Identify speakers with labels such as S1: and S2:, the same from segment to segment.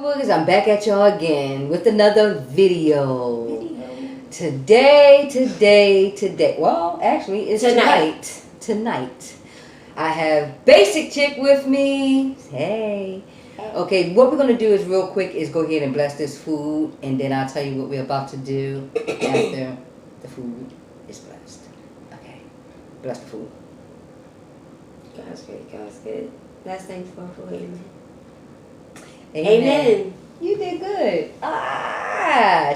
S1: Wugas. I'm back at y'all again with another video. Today. Well, actually, it's tonight. I have Basic Chick with me. Hey. Okay, what we're gonna do is real quick is go ahead and bless this food, and then I'll tell you what we're about to do after the food is blessed. Okay, bless the food.
S2: God's good. Last thanks for amen.
S1: Amen. You did good.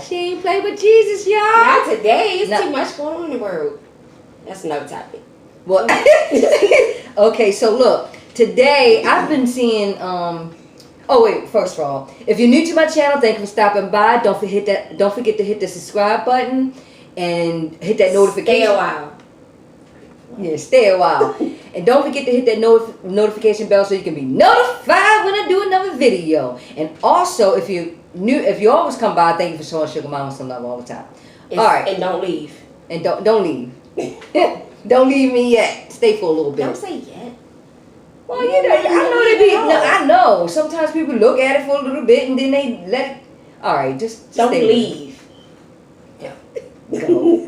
S1: She ain't played with Jesus, y'all.
S2: Not today. It's too much going on in the world. That's another topic.
S1: Well, okay. So look, today I've been seeing. Oh wait. First of all, if you're new to my channel, thank you for stopping by. Don't forget to hit the subscribe button and hit that notification.
S2: Stay a while.
S1: Yeah, stay a while. And don't forget to hit that notification bell so you can be notified when I do another video. And also, if you always come by, thank you for showing Sugar Mama some love all the time. All right.
S2: And don't leave.
S1: And don't leave. Don't leave me yet. Stay for a little bit.
S2: Don't say yet.
S1: Well, I know. Sometimes people look at it for a little bit and then they let it. All right, just
S2: don't
S1: stay
S2: leave.
S1: Yeah. Go.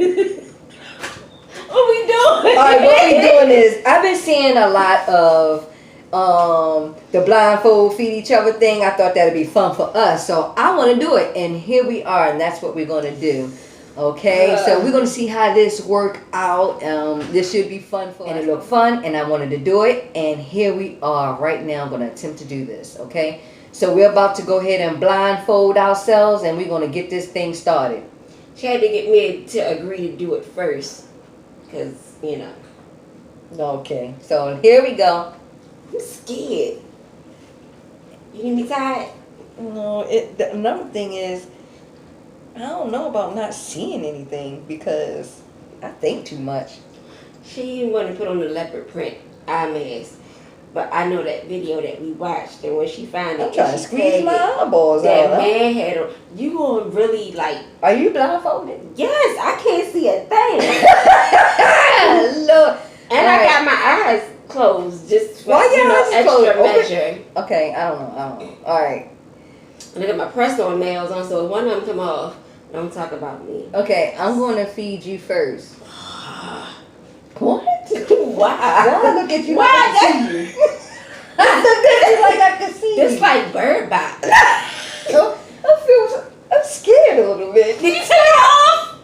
S2: What we doing?
S1: All right, what we doing is I've been seeing a lot of the blindfold feed each other thing. I thought that'd be fun for us, so I want to do it, and here we are, and that's what we're gonna do. Okay, so we're gonna see how this work out. This should be fun for us. And it looked fun, and I wanted to do it, and here we are. Right now, I'm gonna attempt to do this. Okay, so we're about to go ahead and blindfold ourselves, and we're gonna get this thing started.
S2: She had to get me to agree to do it first. Because,
S1: Okay, so here we go.
S2: I'm scared. You need me tired?
S1: No, another thing is, I don't know about not seeing anything because I think too much.
S2: She didn't want to put on the leopard print eye mask. But I know that video that we watched, and when she found it,
S1: I'm trying to squeeze my eyeballs out.
S2: That man had a, you gonna really like.
S1: Are you blindfolded?
S2: Yes, I can't see a thing.
S1: Look,
S2: and I got my eyes closed just for extra measure.
S1: Okay, I don't know. All right.
S2: And I got my press-on nails on, so if one of them come off, don't talk about me.
S1: Okay, I'm going to feed you first. What?
S2: Why?
S1: Look at you. Why? I see you. I look at you like I can see you.
S2: It's like bird box.
S1: I'm scared a little bit.
S2: Did you take it off?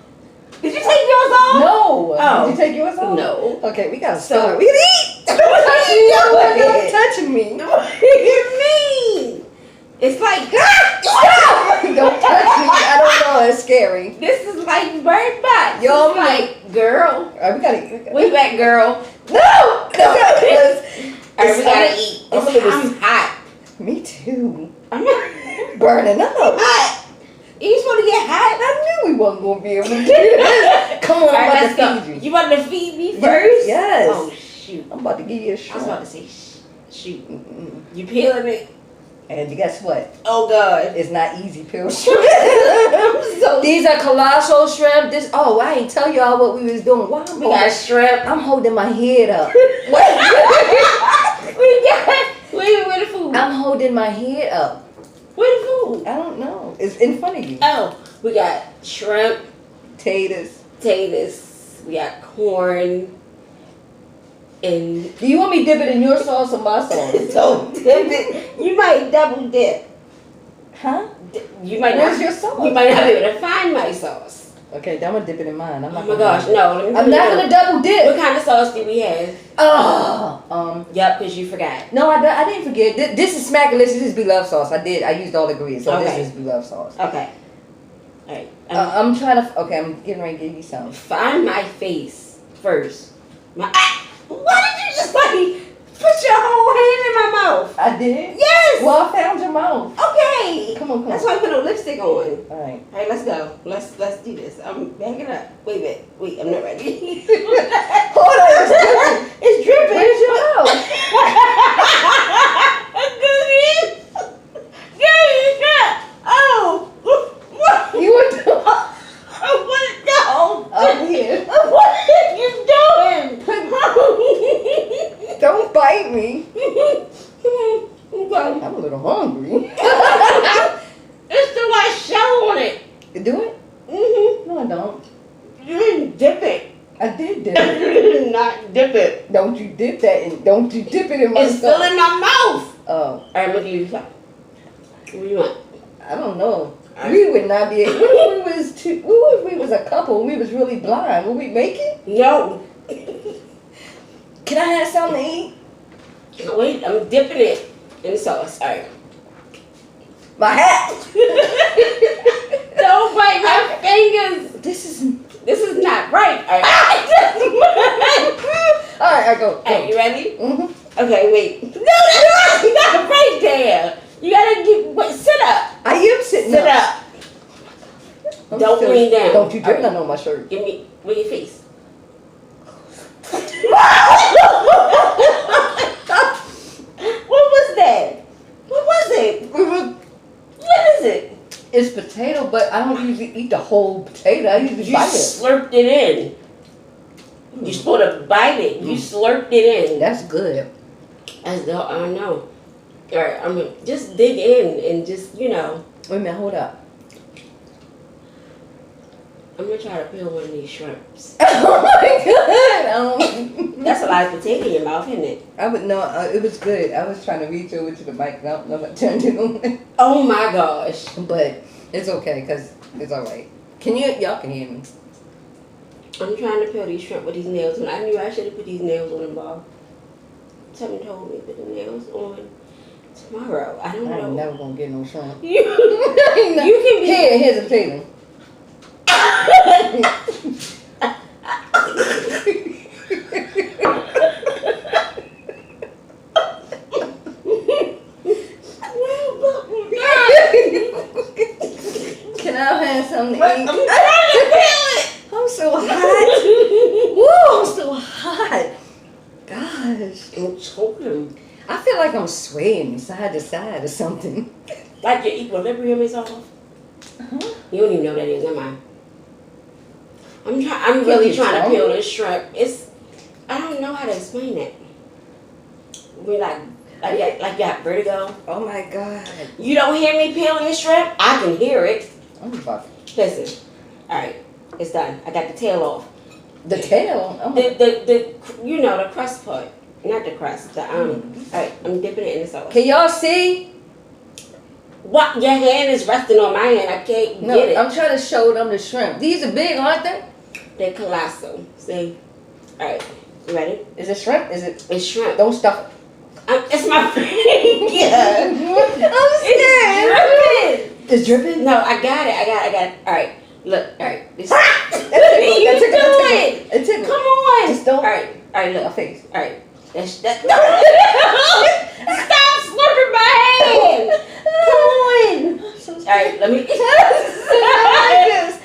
S2: Did you take yours off?
S1: No.
S2: Oh.
S1: Did you take yours off?
S2: No.
S1: Okay, we gotta start. We gotta eat.
S2: Don't
S1: touching me.
S2: What do you mean? It's like
S1: stop! Don't touch me. I don't know. It's scary.
S2: This is like bird box.
S1: Yo,
S2: it's like girl.
S1: All right, we gotta.
S2: We back, girl.
S1: No.
S2: All right, we gotta eat. I'm hot.
S1: Me too.
S2: I'm
S1: burning up.
S2: Hot. You supposed to get hot?
S1: I knew we wasn't gonna be able to do this. Come on, I'm about to feed you.
S2: You about to feed me first?
S1: Yes.
S2: Oh shoot!
S1: I'm about to give you a shot.
S2: I was about to say shoot. You peeling it?
S1: And guess what?
S2: Oh God!
S1: It's not easy peel shrimp. These are colossal shrimp. I ain't tell y'all what we was doing. Why
S2: we got shrimp.
S1: I'm holding my head up.
S2: Where the food?
S1: I'm holding my head up.
S2: Where the food?
S1: I don't know. It's in front of you.
S2: Oh, we got shrimp,
S1: potatoes.
S2: We got corn. And
S1: do you want me to dip it in your sauce or my sauce?
S2: Don't dip it. You might double dip.
S1: Huh?
S2: You might
S1: Where's your sauce?
S2: You might not be able to find my sauce.
S1: Okay, I'm gonna dip it in mine.
S2: Oh my gosh, no!
S1: I'm not gonna double dip.
S2: What kind of sauce do we have?
S1: Yep,
S2: because you forgot.
S1: No, I didn't forget. This is Smackalicious. This is Beloved sauce. I used all the ingredients, so this is Beloved sauce.
S2: Okay. All right.
S1: I'm trying to. Okay, I'm getting ready to give you some.
S2: Find my face first. Why did you just put your whole hand in my mouth?
S1: I did?
S2: Yes!
S1: Well, I found your mouth.
S2: Okay.
S1: Come on.
S2: That's why I put no lipstick on.
S1: Alright.
S2: Alright, let's go. Let's do this. I'm backing up. Wait, I'm not ready.
S1: Hold on,
S2: it's dripping.
S1: Where's your mouth?
S2: Oh! What?
S1: You were doing?
S2: What? No!
S1: Up here.
S2: What are you doing?
S1: Don't bite me.
S2: Okay.
S1: I'm a little hungry.
S2: dip it.
S1: Don't you dip that in, don't you dip it in my
S2: It's still in my mouth.
S1: Oh.
S2: Alright, look at you. What do you want?
S1: I don't know. We would not be able, we was a couple, we was really blind. Were we making?
S2: No.
S1: Can I have something to eat?
S2: Wait, I'm dipping it in the sauce. Alright.
S1: My hat!
S2: Don't bite my fingers.
S1: This is
S2: not right. Alright.
S1: Alright, I go.
S2: Alright, you ready?
S1: Mm-hmm.
S2: Okay, wait. No, that's not right there. You gotta sit up.
S1: I am sitting
S2: Sit
S1: up.
S2: up. Don't lean down.
S1: Don't you drip
S2: Alright.
S1: nothing on my shirt.
S2: Give me, with your face. What was that? What was it? What is it?
S1: It's potato, but I don't usually eat the whole potato. I usually
S2: You
S1: bite it.
S2: slurped it in. You're supposed to bite it. You slurped it in.
S1: That's good.
S2: I don't know. Alright, I'm gonna just dig in and just,
S1: Wait a minute, hold up.
S2: I'm gonna try to peel one of these shrimps.
S1: Oh my god!
S2: That's a lot of potato in your mouth, isn't it?
S1: I would know. It was good. I was trying to reach over to the mic. I don't know if I turned it on.
S2: Oh my gosh.
S1: But it's okay because it's all right. Y'all can hear me.
S2: I'm trying to peel these shrimp with these nails on. I knew I should have put these nails on them, Bob. Someone told me to put the nails on tomorrow. I don't
S1: I
S2: know.
S1: ain't never gonna get no shrimp.
S2: You can be
S1: Here's a potato. Can I have something to eat?
S2: I'm trying to peel it.
S1: I'm so hot. Woo, I'm so hot. Gosh.
S2: I'm choking.
S1: I feel like I'm swaying side to side or something.
S2: Like your equilibrium is off.
S1: Uh-huh.
S2: You don't even know what that is, am I? I'm really trying to peel this shrimp. I don't know how to explain it. We like you got vertigo.
S1: Oh my god.
S2: You don't hear me peeling the shrimp? I can hear it.
S1: I'm about
S2: Listen. Alright, it's done. I got the tail off.
S1: the tail. Oh my.
S2: The the crust part. Not the crust. Alright, I'm dipping it in the sauce.
S1: Can y'all see?
S2: What? Your hand is resting on my hand. I can't
S1: No,
S2: get it.
S1: I'm trying to show them the shrimp. These are big, aren't they?
S2: They're colossal. See? Alright, you ready?
S1: Is it shrimp? Is it?
S2: It's shrimp.
S1: Don't stuff it.
S2: It's my finger.
S1: I'm scared. It's dripping?
S2: No, I got it. Alright, look. Alright. This.
S1: It tickled. It tickled.
S2: Come on.
S1: Just don't.
S2: Alright, look.
S1: My face.
S2: Alright. That. Stop slurping my hand. Come on. Alright, let me.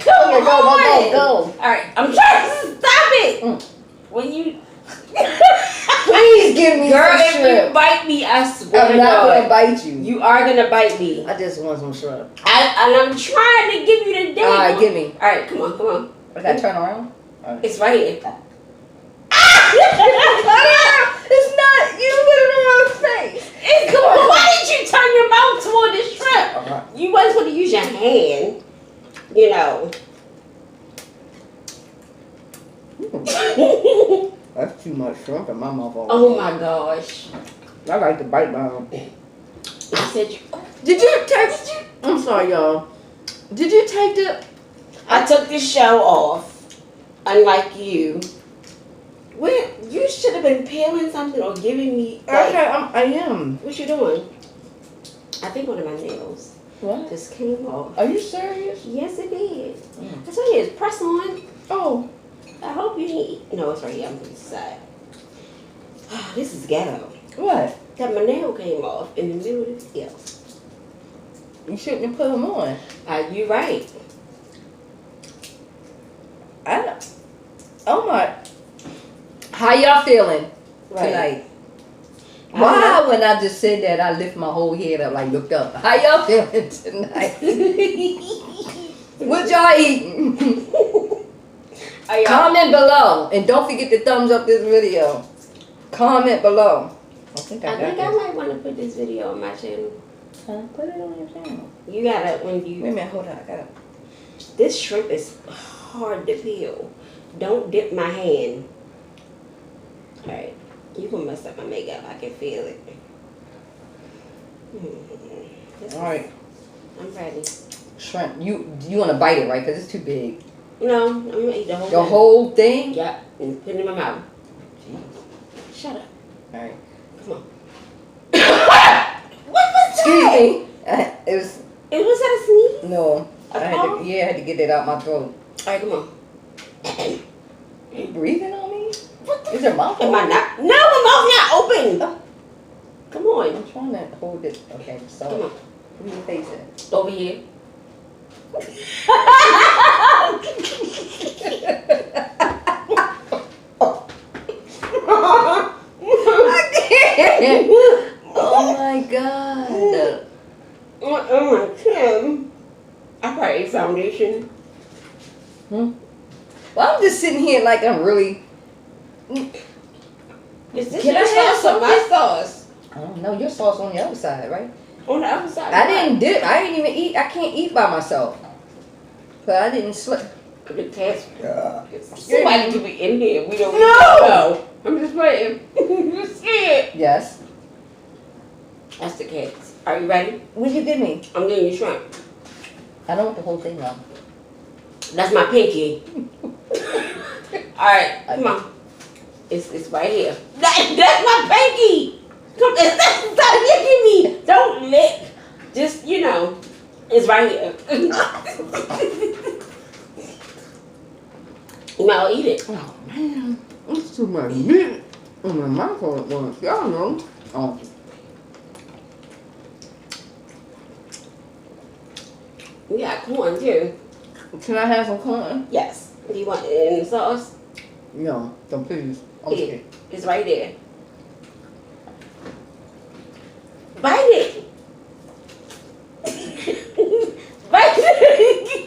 S2: Come
S1: Okay, go.
S2: Alright, I'm trying to stop it. When you.
S1: Please give me
S2: Girl,
S1: some
S2: if
S1: shrimp.
S2: you bite me, I swear
S1: I'm
S2: to
S1: not
S2: God.
S1: gonna bite you.
S2: You are gonna bite me.
S1: I just want some shrimp.
S2: And I'm trying to give you the day.
S1: Alright, give me.
S2: Alright, come on.
S1: I gotta turn around. Alright.
S2: It's right here.
S1: It's not. You put it on my face.
S2: Come on. Why did you turn your mouth toward the shrimp?
S1: Alright.
S2: You wasn't supposed to use your hand. You know.
S1: That's too much shrimp in my mouth.
S2: Oh my gosh.
S1: I like to bite mine.
S2: I said
S1: Did you take? I'm sorry, y'all. Did you take the?
S2: I took the show off. Unlike you. You should have been peeling something or giving me.
S1: Okay, I am.
S2: What you doing? I think one of my nails
S1: What?
S2: just came off.
S1: Are you serious?
S2: Yes, it did. That's what it is. Press on.
S1: Oh.
S2: I hope you need. No, it's right here. I'm going to decide. This is ghetto.
S1: What?
S2: That my nail came off in the middle of the video.
S1: You shouldn't have put them on.
S2: You right.
S1: Oh my. How y'all feeling tonight? Why, when I just said that, I lift my whole head up, like looked up. How y'all feeling tonight? What y'all eating? Comment below, and don't forget to thumbs up this video. Comment below. I think I
S2: might want to put this video on my channel.
S1: Huh? Put it on your channel.
S2: You gotta when you.
S1: Wait a minute, hold on. I gotta.
S2: This shrimp is hard to peel. Don't dip my hand. Alright. You can mess up my makeup. I can feel it.
S1: Alright.
S2: I'm ready.
S1: Shrimp. You want to bite it, right? Because it's too big.
S2: No, I'm going to eat the whole thing.
S1: The whole thing?
S2: Yep. And put it in my mouth.
S1: Jeez.
S2: Shut up.
S1: Alright.
S2: Come on. What was that?
S1: Excuse me. It was...
S2: Was that a sneeze?
S1: No.
S2: A
S1: I had to get that out my throat.
S2: Alright, come on.
S1: You breathing on me?
S2: What the
S1: Is your mouth
S2: Am I
S1: open?
S2: not? No, my mouth not open.
S1: Oh.
S2: Come on.
S1: I'm trying to hold it. Okay, so
S2: Come on.
S1: where you face it?
S2: Over here.
S1: Oh my god.
S2: Oh my god. I probably ate foundation.
S1: Well, I'm just sitting here like I'm really.
S2: Is this
S1: Can
S2: your
S1: I have
S2: sauce or my sauce?
S1: I don't know. Your sauce on the other side, right?
S2: On the other side.
S1: I didn't even eat. I can't eat by myself. But I didn't slip.
S2: The cats. Somebody could be in here. We don't
S1: No!
S2: know. I'm just playing. You're scared.
S1: Yes.
S2: That's the cats. Are you ready?
S1: What'd you give me?
S2: I'm getting you shrimp.
S1: I don't want the whole thing now.
S2: That's my pinky. Alright, come on. It's right here. That's my pinky! Stop licking me! Don't lick. Just, it's right here. You might well eat it.
S1: Oh man, it's too much meat in my mouth all at once. Y'all know. Oh.
S2: We got corn too.
S1: Can I have some corn?
S2: Yes. Do you want it in the sauce?
S1: No, don't please. I'm
S2: Here.
S1: scared.
S2: It's right there. Bite it. Bite it.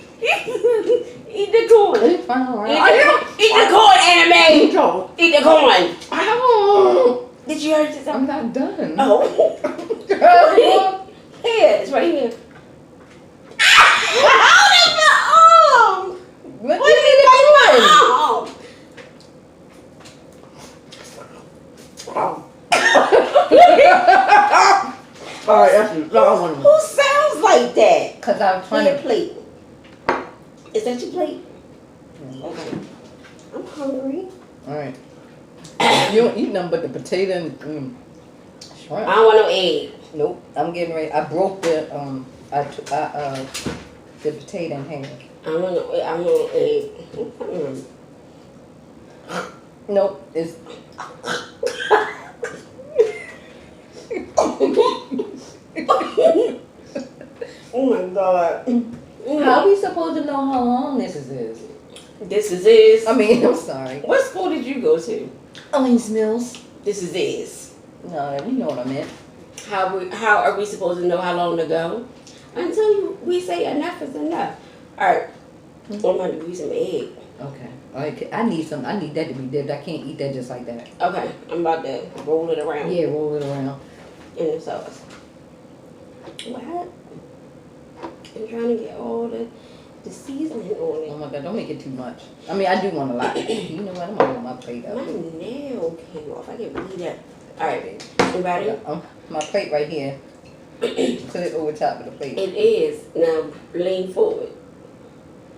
S2: Eat the corn.
S1: It's fine, all right.
S2: Eat the corn, anime. Eat the corn.
S1: Ow.
S2: Did you hear something?
S1: I'm not done.
S2: Oh. Here, it's right here. Hold it my arm.
S1: What
S2: What
S1: you
S2: did
S1: mean
S2: you
S1: the corn? All right, that's the long one.
S2: Who sounds like that?
S1: Cause I'm trying
S2: Your
S1: to.
S2: plate. Is that your plate? Okay. I'm hungry.
S1: All right. You don't eat nothing but the potato and shrimp.
S2: I don't want no egg.
S1: Nope. I'm getting ready. I broke the the potato in half.
S2: I don't want no egg.
S1: Nope. It's.
S2: Oh my god.
S1: How are we supposed to know how long this is?
S2: This is this.
S1: I mean, I'm sorry.
S2: What school did you go to?
S1: Owings Mills.
S2: This is this.
S1: No, we know what I meant.
S2: How are we supposed to know how long to go? Until we say enough is enough. Alright. I'm about to give you some egg.
S1: Okay. All right. I need some. I need that to be dipped. I can't eat that just like that.
S2: Okay. I'm about to roll it around
S1: Yeah, roll it around.
S2: in the sauce. What? I'm trying to get all the seasoning on
S1: Oh
S2: it.
S1: my God! Don't make it too much. I mean, I do want a lot. You know what? I'm gonna hold my plate up.
S2: My nail came off. I can read that. Alright. You ready?
S1: My plate right here. Put it over top of the plate.
S2: It is. Now lean forward.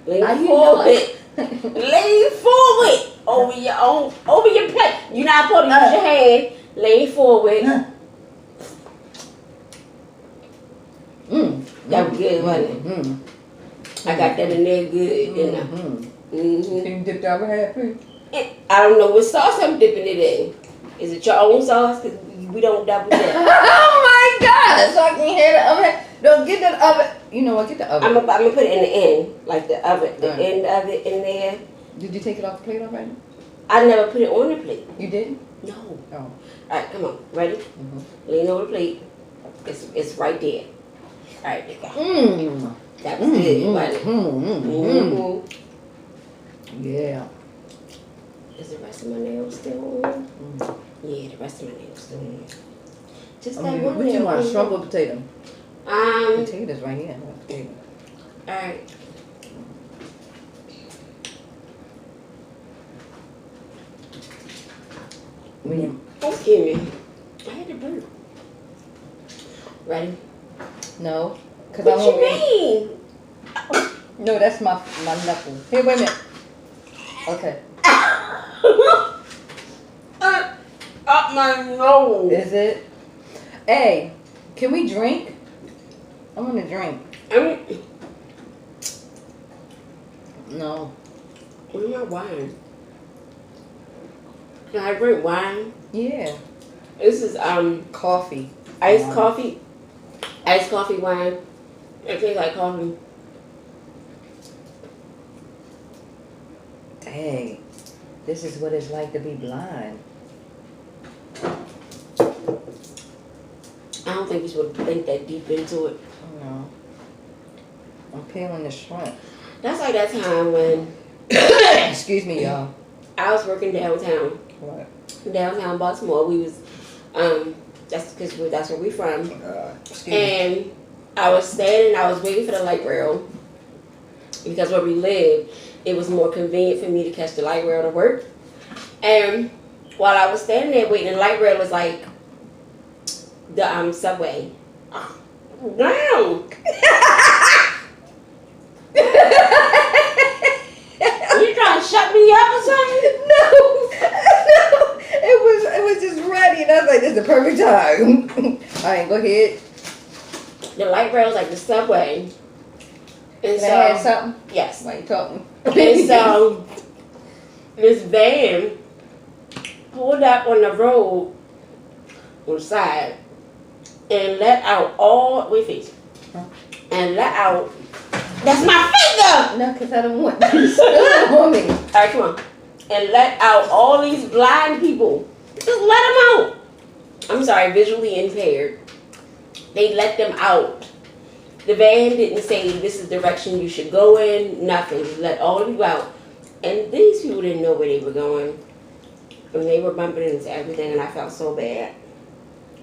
S2: Lean
S1: How you
S2: forward. Lean forward over your plate. You're not supposed to use your hand. Lean forward. That was good, wasn't it? I got that in there good, didn't I?
S1: Can you dip the other half, please?
S2: I don't know what sauce I'm dipping it in. Is it your own sauce? Because we don't double dip.
S1: Oh my God! So I can hear the oven. Don't get the oven. You know what? Get the oven.
S2: I'm gonna put it in the end, like the oven, the
S1: Right.
S2: end of it in there.
S1: Did you take it off the plate already?
S2: I never put it on the plate.
S1: You did?
S2: No.
S1: Oh.
S2: All right, come on. Ready? Lean over the plate. It's right there. All right, there you go. That was good, wasn't it?
S1: Yeah.
S2: Is the rest of my nails still on? Yeah, the rest of my nails still on. Just that one
S1: What you
S2: nail.
S1: want? Shrimp or potato?
S2: Um.
S1: Potatoes right here. Potato.
S2: All right. Excuse me. I had to burp. Ready?
S1: No. Cause
S2: What you mean?
S1: No, that's my knuckle. Here, wait a minute. Okay.
S2: Up my nose.
S1: Is it? Hey, can we drink? I want to drink. No.
S2: Where's my wine? Can I drink wine?
S1: Yeah.
S2: This is
S1: Coffee.
S2: iced coffee. Iced coffee wine. It tastes like coffee.
S1: Dang. This is what it's like to be blind.
S2: I don't think you should think that deep into it.
S1: No. I'm peeling the shrimp.
S2: That's like that time when
S1: Excuse me, y'all.
S2: I was working downtown.
S1: What?
S2: Downtown Baltimore. We was that's because that's where we from.
S1: Excuse me.
S2: And I was standing, I was waiting for the light rail because where we lived, it was more convenient for me to catch the light rail to work. And while I was standing there waiting, the light rail was like the subway. Damn! You trying to shut me up or something?
S1: No. It was just ready, and I was like, "This is the perfect time." All right, go ahead.
S2: The light rail was like the subway. And
S1: Can I add something?
S2: yes.
S1: Why you talking?
S2: And so this van pulled up on the road on the side and let out all and let out. That's my finger.
S1: No, because I don't want you to spill on me.
S2: All right, come on. And let out all these blind people. Just let them out. I'm sorry, visually impaired. They let them out. The van didn't say this is the direction you should go in. Nothing. Let all of you out. And these people didn't know where they were going. And they were bumping into everything, and I felt so bad.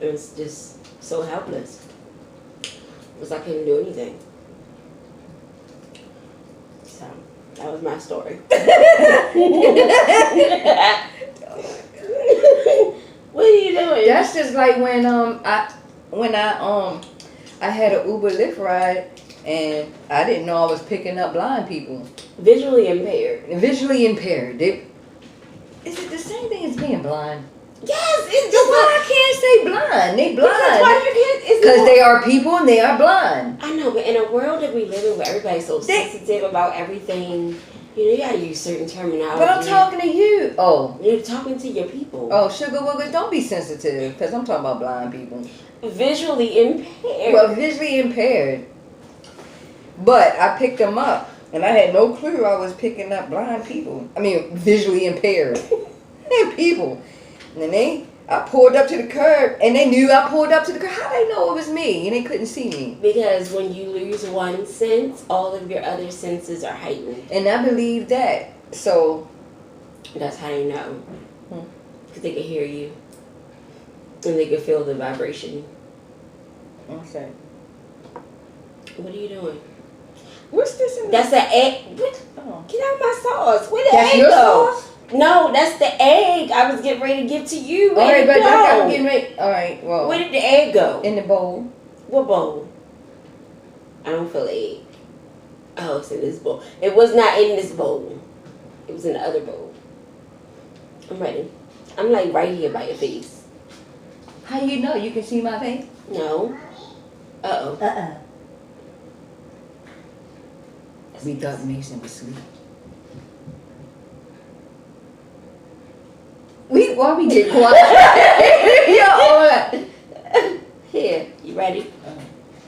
S2: It was just so helpless. Because I couldn't do anything. So, that was my story. What are you doing?
S1: That's just like when I had an Uber Lyft ride and I didn't know I was picking up blind people.
S2: Visually impaired.
S1: Visually impaired. Is it the same thing as being blind?
S2: Yes, it's
S1: That's why I can't say blind. They blind.
S2: Because why you can't?
S1: Because they are people and they are blind.
S2: I know, but in a world that we live in where everybody's so sensitive about everything, you gotta use certain terminology.
S1: But I'm talking to you. Oh.
S2: You're talking to your people.
S1: Oh, Suga Wugas, don't be sensitive, because I'm talking about blind people.
S2: Visually impaired.
S1: Well, visually impaired. But I picked them up, and I had no clue I was picking up blind people. I mean, visually impaired. People. And then I pulled up to the curb, and they knew I pulled up to the curb. How they know it was me, and they couldn't see me?
S2: Because when you lose one sense, all of your other senses are heightened.
S1: And I believe that. So
S2: that's how they know. Because they can hear you. And they can feel the vibration.
S1: Okay.
S2: What are you doing?
S1: What's this in
S2: That's the egg. What?
S1: Oh.
S2: Get out my sauce. Where the
S1: That's
S2: egg
S1: your
S2: go?
S1: sauce?
S2: No, that's the egg I was getting ready to give to you.
S1: All
S2: Where
S1: right,
S2: did it
S1: but
S2: go?
S1: I'm getting ready. All right, well.
S2: Where did the egg go?
S1: In the bowl.
S2: What bowl? I don't feel egg. Oh, it's in this bowl. It was not in this bowl. It was in the other bowl. I'm ready. I'm like right here by your face.
S1: How you know? You can see my face?
S2: No. Uh-oh.
S1: We thought Mason was asleep. Why we get quiet? Yo, all right.
S2: Here. You ready?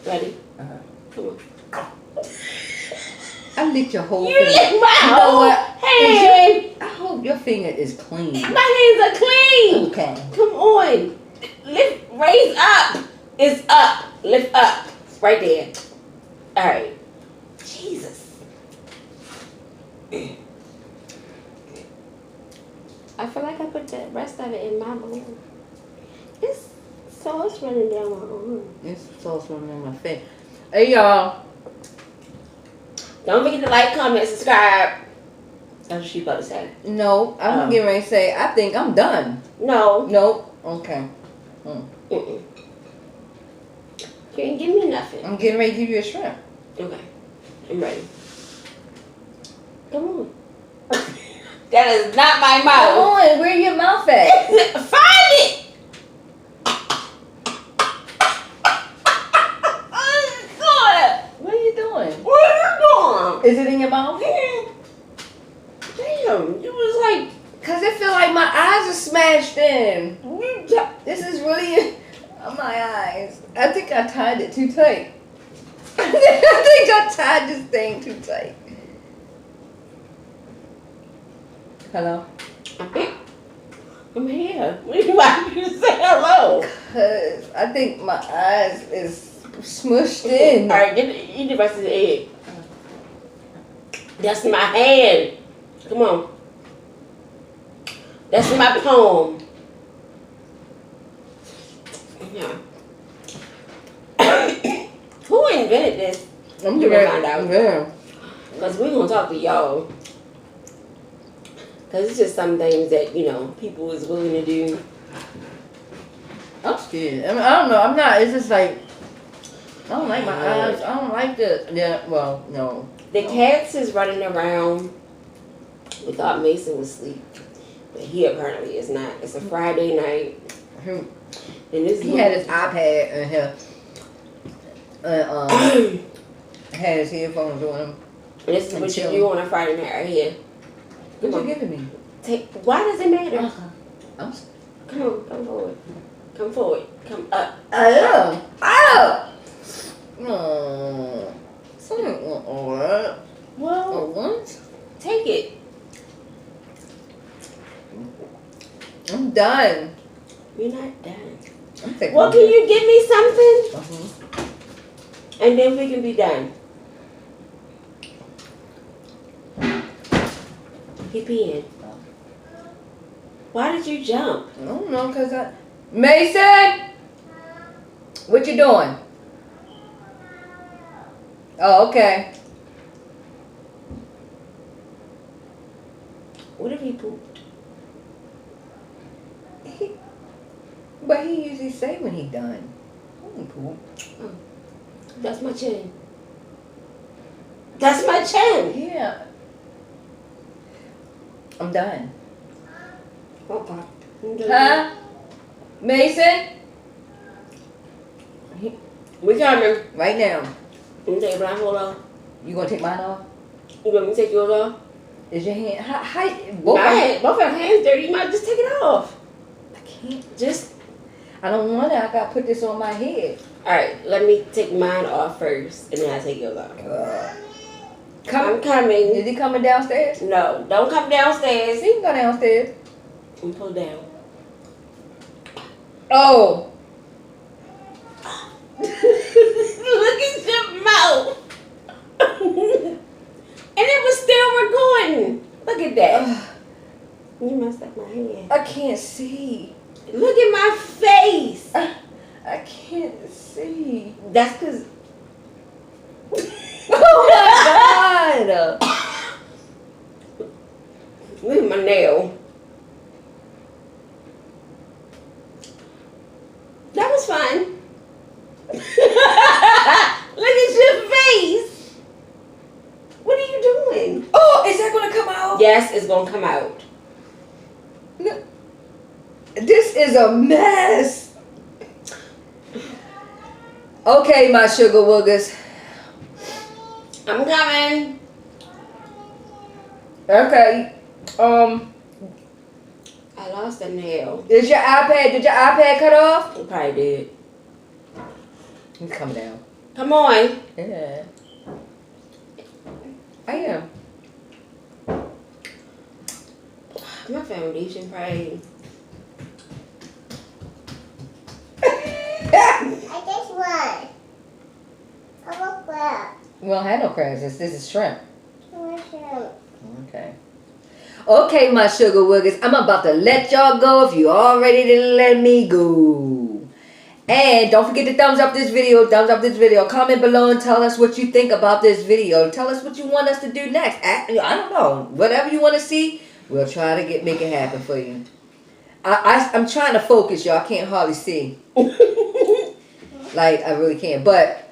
S2: Ready? Come on.
S1: I licked your whole
S2: You
S1: finger.
S2: licked my
S1: You know
S2: whole
S1: what?
S2: hand.
S1: I hope your finger is clean.
S2: My hands are clean.
S1: Okay.
S2: Come on. Lift, raise up. It's up. Lift up. It's right there. All right. Jesus. I feel like I put the rest of it in my bowl. It's sauce running down my arm.
S1: It's sauce running in my face. Hey, y'all.
S2: Don't forget to like, comment, subscribe. That's what she about to say.
S1: No, I'm getting ready to say, I think I'm done.
S2: No.
S1: Nope. Okay.
S2: Mm-mm. You ain't give me nothing.
S1: I'm getting ready to give you a shrimp.
S2: Okay. I'm ready. Come on. That is not my
S1: Come
S2: mouth.
S1: on, where your mouth at?
S2: Find it!
S1: What are you doing?
S2: What are you doing?
S1: Is it in your mouth?
S2: Damn, you was like,
S1: Cause it feel like my eyes are smashed in. This is really my eyes. I think I tied it too tight. I think I tied this thing too tight. Hello?
S2: I'm here. Why did you say hello?
S1: Cause I think my eyes is smushed in.
S2: Alright, eat the rest of the egg. That's my hand. Come on. That's my palm. Yeah. Who invented this?
S1: I'm
S2: You
S1: gonna
S2: gonna find out.
S1: Yeah.
S2: Because we're going to talk to y'all. Because it's just some things that, people is willing to do.
S1: I'm scared. I mean, I don't know. I'm not. It's just like, I don't like my eyes. I don't like the. Yeah, well, no.
S2: The cats is running around. We thought Mason was asleep. But he apparently is not. It's a Friday night.
S1: And
S2: this
S1: he had his iPad in here. Had his headphones on him.
S2: And this is what you do on a Friday night right here.
S1: What you giving me?
S2: Why does it matter?
S1: I'm
S2: Come on, come forward. Come forward. Come up.
S1: Oh! No. Something want all that.
S2: Well,
S1: What?
S2: take it.
S1: I'm done.
S2: You're not done.
S1: I'm taking
S2: Well, can you give me something? And then we can be done. He peeing. Why did you jump?
S1: I don't know, cause Mason! What you doing? Oh, okay.
S2: What if he pooped?
S1: But he usually say when he done. Cool.
S2: That's my chin. That's my chin.
S1: Yeah. I'm done.
S2: Okay.
S1: Huh? Mason?
S2: We coming.
S1: Right now.
S2: You take your blindfold off?
S1: You gonna take mine off?
S2: You want me to take yours off?
S1: Is your hand how
S2: Both our hands dirty. You might just take it off.
S1: I can't. I don't want it. I gotta put this on my head.
S2: Alright, let me take mine off first and then I'll take yours off. I'm coming.
S1: Is he coming downstairs?
S2: No, don't come downstairs.
S1: He can go downstairs.
S2: And pull down.
S1: Oh.
S2: Look at your mouth. And it was still recording. Look at that. You messed up my hand.
S1: I can't see.
S2: Look at my face.
S1: I can't see.
S2: That's because...
S1: Oh my God.
S2: Look at my nail. That was fun. Look at your face. What are you doing?
S1: Oh, is that gonna come out?
S2: Yes, it's gonna come out.
S1: No. This is a mess. Okay, my Suga Wugas.
S2: I'm coming.
S1: Okay.
S2: I lost a nail.
S1: Did your iPad cut off?
S2: It probably did.
S1: He's coming down.
S2: Come on.
S1: Yeah. I am.
S2: My foundation probably...
S3: I just won. I will crab.
S1: We don't have no crabs. This is shrimp.
S3: Mushroom.
S1: Okay. Okay, my Suga Wugas. I'm about to let y'all go if you all ready to let me go. And don't forget to thumbs up this video. Comment below and tell us what you think about this video. Tell us what you want us to do next. I don't know. Whatever you want to see, we'll try to make it happen for you. I'm trying to focus, y'all. I can't hardly see. Like, I really can't. But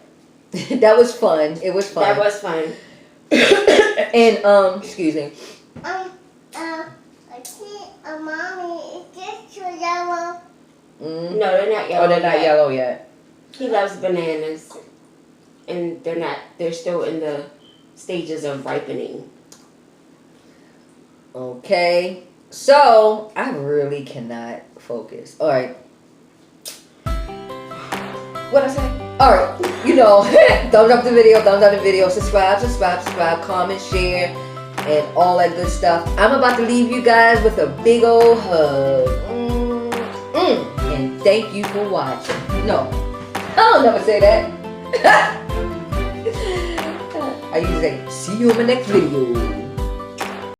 S1: that was fun. It was fun.
S2: That was fun.
S1: And, excuse me.
S3: Mommy, is this too yellow?
S1: Mm.
S2: No, they're not yellow.
S1: Oh, they're not yellow yet.
S2: He loves bananas. And they're still in the stages of ripening.
S1: Okay. So, I really cannot focus. Alright. What I say? Alright. You know, thumbs up the video, subscribe, comment, share, and all that good stuff. I'm about to leave you guys with a big old hug. And thank you for watching. No, I'll never say that. I usually say, see you in my next video.